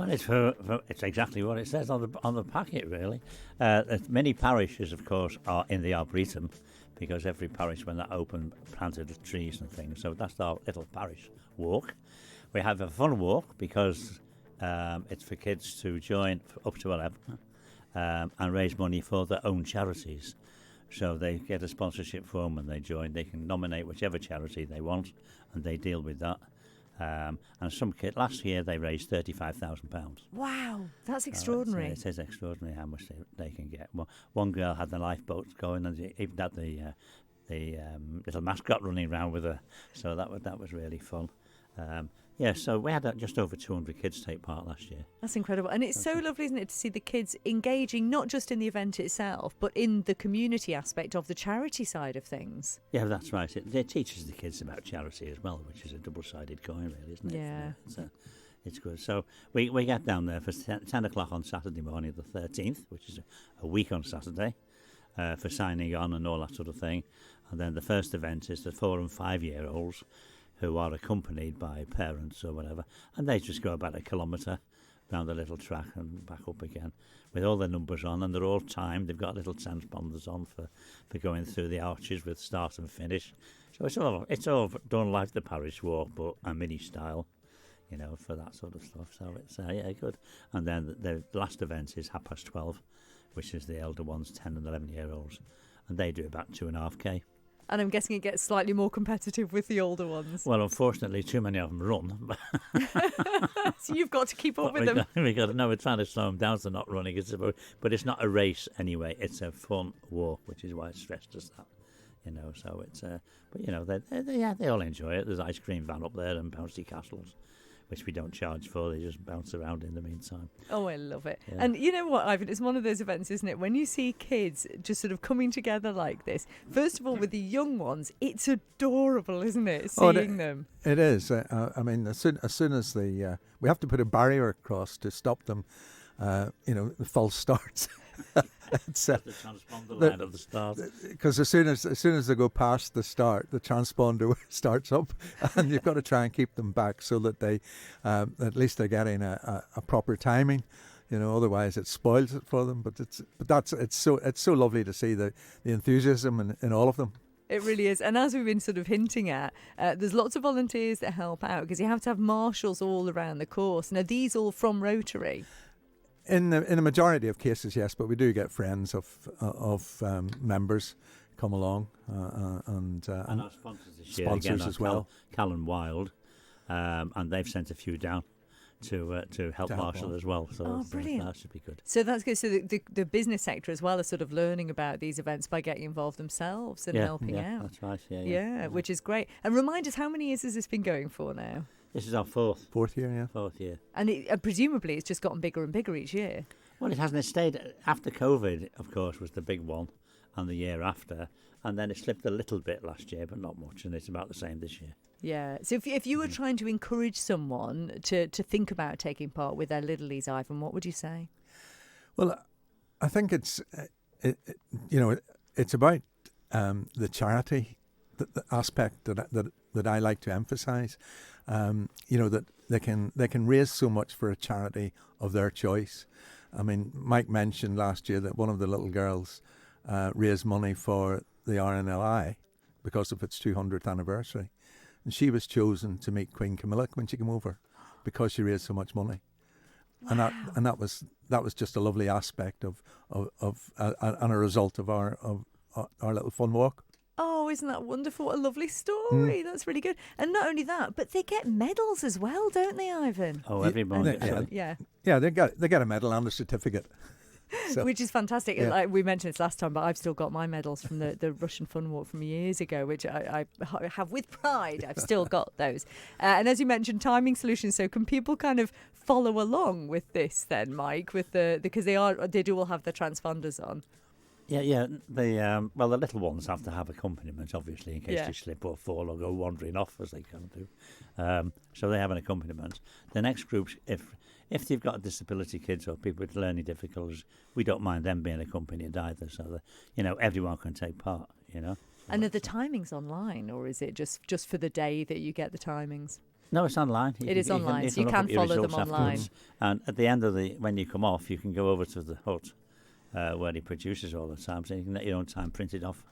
Well, it's exactly what it says on the packet, really. Many parishes, of course, are in the Arboretum, because every parish, when that opened, planted trees and things. So that's our little parish walk. We have a fun walk because it's for kids to join up to 11 and raise money for their own charities. So they get a sponsorship form and they join. They can nominate whichever charity they want, and they deal with that. And some kid last year they raised £35,000. Wow, that's extraordinary. It is extraordinary how much they can get. Well, one girl had the lifeboats going, and they even had the little mascot running around with her. So that was really fun. So we had just over 200 kids take part last year. That's incredible. And it's so lovely, isn't it, to see the kids engaging not just in the event itself, but in the community aspect of the charity side of things. Yeah, that's right. It teaches the kids about charity as well, which is a double-sided coin, really, isn't it? Yeah. It's good. So we get down there for 10 o'clock on Saturday morning, the 13th, which is a week on Saturday, for signing on and all that sort of thing. And then the first event is the 4 and 5 year olds, who are accompanied by parents or whatever, and they just go about a kilometre round the little track and back up again with all their numbers on, and they're all timed. They've got little transponders on for going through the arches with start and finish. So it's all done like the parish walk, but a mini style, for that sort of stuff. So it's good. And then the last event is 12:30, which is the elder ones, 10 and 11 year olds, and they do about 2.5k. And I'm guessing it gets slightly more competitive with the older ones. Well, unfortunately, too many of them run. So you've got to keep up with them. We're trying to slow them down so they're not running. But it's not a race anyway. It's a fun walk, which is why it's stressed as that. So it's they all enjoy it. There's an ice cream van up there and bouncy castles, which we don't charge for. They just bounce around in the meantime. Oh, I love it. Yeah. And you know what, Ivan? It's one of those events, isn't it? When you see kids just sort of coming together like this, first of all, with the young ones, it's adorable, isn't it? Seeing them. It is. I mean, as soon as we have to put a barrier across to stop them, the false starts. It's, the transponder line at the start. Because as soon as they go past the start, the transponder starts up, and you've got to try and keep them back so that they, at least they're getting a proper timing. Otherwise it spoils it for them. But it's so lovely to see the enthusiasm in all of them. It really is. And as we've been sort of hinting at, there's lots of volunteers that help out, because you have to have marshals all around the course. Now, these all from Rotary. In a majority of cases, yes, but we do get friends of members come along and our sponsors this year sponsors again, as well. Cal and Wild, and they've sent a few down to help marshal as well. So brilliant. That should be good. So that's good. So the business sector as well is sort of learning about these events by getting involved themselves and helping out. That's right. Yeah, which is great. And remind us, how many years has this been going for now? This is our fourth year, yeah. Fourth year. And presumably it's just gotten bigger and bigger each year. Well, it hasn't. It stayed after COVID, of course, was the big one, and the year after. And then it slipped a little bit last year, but not much, and it's about the same this year. Yeah. So if you were trying to encourage someone to think about taking part with their Littlies, Ivan, what would you say? Well, I think it's about the charity the aspect that I like to emphasise. That they can raise so much for a charity of their choice. I mean, Mike mentioned last year that one of the little girls raised money for the RNLI because of its 200th anniversary, and she was chosen to meet Queen Camilla when she came over because she raised so much money. Wow. And that was just a lovely aspect of and a result of our little fun walk. Oh, isn't that wonderful? What a lovely story. That's really good. And not only that, but they get medals as well, don't they, Ivan? Oh, everyone gets one. Yeah. Yeah, they get a medal and a certificate. So. Which is fantastic. Yeah. Like we mentioned this last time, but I've still got my medals from the Russian Fun Walk from years ago, which I have with pride. I've still got those. And as you mentioned, timing solutions. So can people kind of follow along with this then, Mike? Because they do all have the transponders on. Yeah. The little ones have to have accompaniment, obviously, in case they slip or fall or go wandering off, as they can do. So they have an accompaniment. The next groups, if they've got disability kids or people with learning difficulties, we don't mind them being accompanied either. So that everyone can take part. And are the timings online, or is it just for the day that you get the timings? No, it's online. It is online, so you look can up your follow them results online. afterwards. And at the end of when you come off, you can go over to the hut where he produces all the time, so you can let your own time printed off.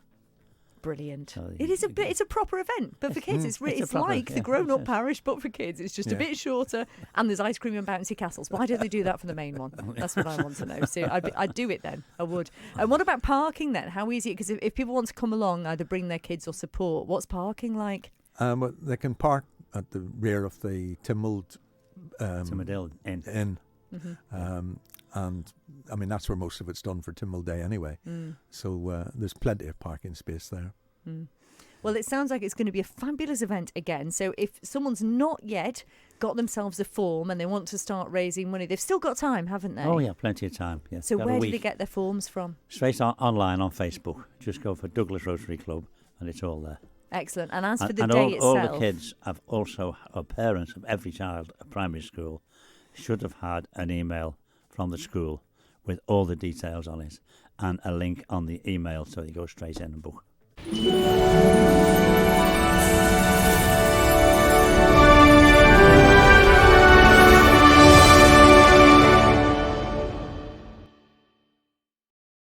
Brilliant. So It's a proper event, but for kids, it's like the grown-up parish, but for kids, it's just a bit shorter, and there's ice cream and bouncy castles. Why don't they do that for the main one? That's what I want to know. So I'd do it then. I would. And what about parking then? How easy? Because if people want to come along, either bring their kids or support, what's parking like? Well, they can park at the rear of the Timmald Timmadill Inn. And I mean, that's where most of it's done for Timmel Day anyway. So there's plenty of parking space there. Well, it sounds like it's going to be a fabulous event again. So if someone's not yet got themselves a form and they want to start raising money, they've still got time, haven't they? Oh, yeah, plenty of time. Yeah. So where do they get their forms from? Straight online on Facebook. Just go for Douglas Rotary Club and it's all there. Excellent. And as for the and day all, itself... all the kids have also, or parents of every child at primary school should have had an email from the school with all the details on it and a link on the email so you go straight in and book.